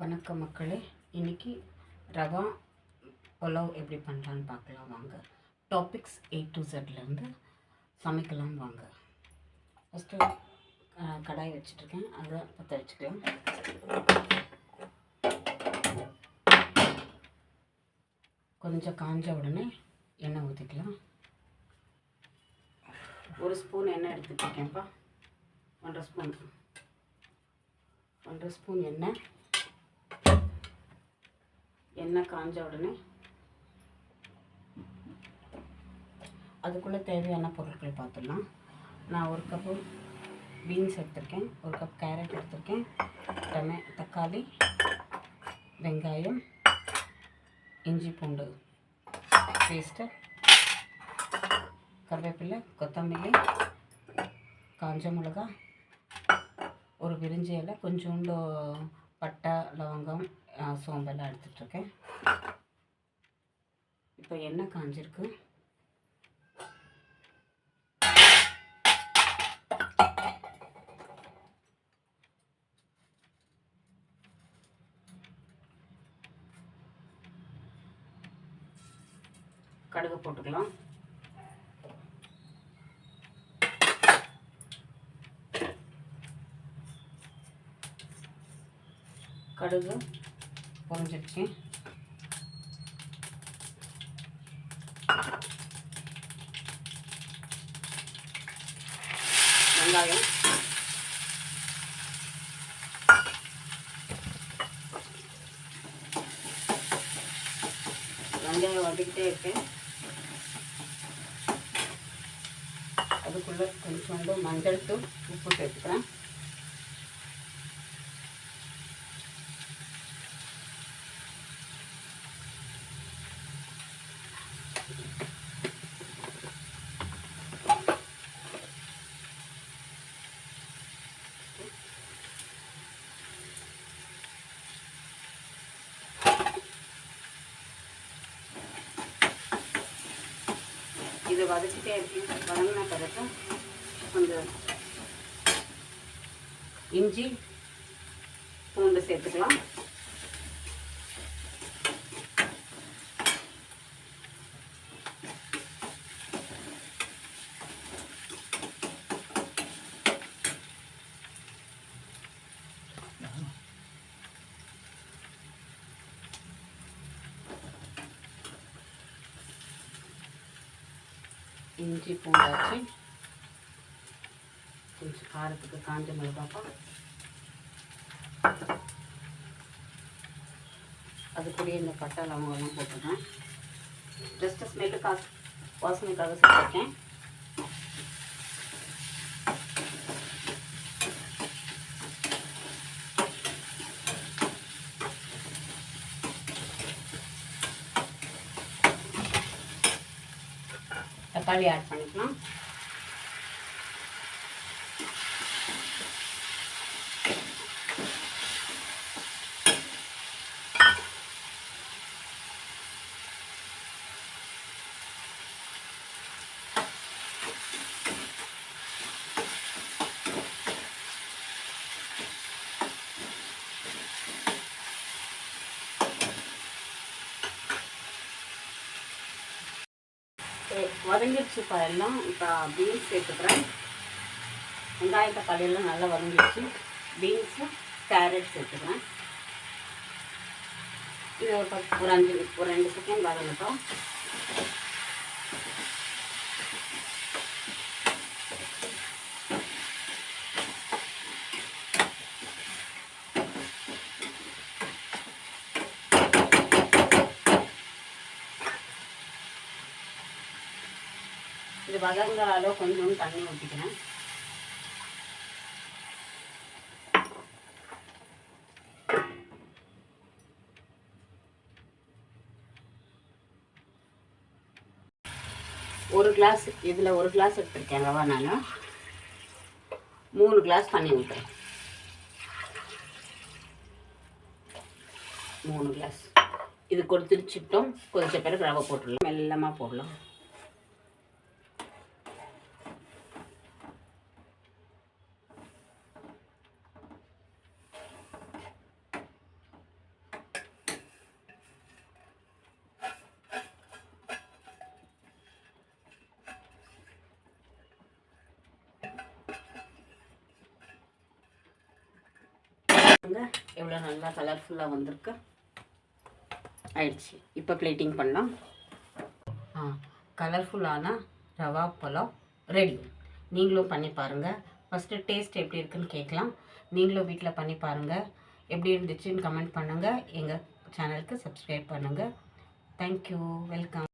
வணக்கம் மக்களே. இன்றைக்கி ரவா புலாவ் எப்படி பண்ணலான்னு பார்க்கலாம் வாங்க. டாபிக்ஸ் A to Zலேருந்து சமைக்கலாம் வாங்க. ஃபஸ்ட்டு கடாய் வச்சுட்ருக்கேன், அதை பற்ற வச்சுக்கலாம். கொஞ்சம் காஞ்ச உடனே எண்ணெய் ஊற்றிக்கலாம். 1 ஸ்பூன் எண்ணெய் எடுத்துகிட்ருக்கேன்ப்பா. 1.5 ஸ்பூன் எண்ணெய் காஞ்ச உடனே அதுக்குள்ளே தேவையான பொருட்கள் பார்த்துடலாம். நான் 1 கப்பு பீன்ஸ் எடுத்திருக்கேன், 1 கப் கேரட் எடுத்திருக்கேன், தக்காளி, வெங்காயம், இஞ்சி பூண்டு பேஸ்ட்டு, கருவேப்பிலை, கொத்தமல்லி, காஞ்ச மிளகா, ஒரு பிரிஞ்சி இலை, கொஞ்சோண்டு பட்டை, லவங்கம், சோம்பெல்லாம் எடுத்துகிட்ருக்கேன். இப்போ எண்ணெய் காஞ்சிருக்கு. கடுகு போட்டுக்கலாம். கடுகு பொரிஞ்சிடுச்சு. வெங்காயம், வதக்கிட்டே இருக்கேன். அதுக்குள்ளே கொஞ்சோண்டு மஞ்சள் தூள், உப்பு சேர்த்துக்கிறேன். இது வதக்கிட்டே இருக்கேன். வதங்கின பிறகு கொஞ்சம் இஞ்சி பூண்டு சேர்த்துக்கலாம். இஞ்சி பூண்டாச்சு. கொஞ்சம் காரத்துக்கு காஞ்ச மிளகாப்பா. அது கூட இந்த பட்டை லவங்கெல்லாம் போட்டுருக்கேன். ஜஸ்ட் ஸ்மெல்லுக்காக, வாசனைக்காக சேர்த்துருக்கேன். தக்காளி ஆட் பண்ணிக்கலாம். வதங்கிடுச்சுப்பா எல்லாம். இப்போ பீன்ஸ் சேர்த்துக்கிறேன். வெங்காய தக்காளியெல்லாம் நல்லா வதங்கிடுச்சு. பீன்ஸு, கேரட் சேர்த்துக்கிறேன். இது ஒரு 2 செகண்ட் வதங்கட்டும். இது வதங்குற அளவு கொஞ்சம் தண்ணி ஊற்றிக்கிறேன். ஒரு கிளாஸ், இதில் 1 கிளாஸ் எடுத்துருக்கேன் ரவா. நான் 3 கிளாஸ் தண்ணி ஊற்றுறேன். 3 கிளாஸ். இது கொடுத்துருச்சிட்டோம். கொஞ்சம் பிறகு ரவை போட்டுடலாம். மெல்லமாக போடலாம். பாருங்கள் எவ்வளோ நல்லா கலர்ஃபுல்லாக வந்திருக்கு. ஆயிடுச்சு. இப்போ பிளேட்டிங் பண்ணலாம். கலர்ஃபுல்லான ரவா புலாவ் ரெடி. நீங்களும் பண்ணி பாருங்கள். ஃபஸ்ட்டு டேஸ்ட் எப்படி இருக்குன்னு கேட்கலாம். நீங்களும் வீட்டில் பண்ணி பாருங்கள். எப்படி இருந்துச்சுன்னு கமெண்ட் பண்ணுங்கள். எங்கள் சேனலுக்கு சப்ஸ்கிரைப் பண்ணுங்கள். தேங்க்யூ. வெல்கம்.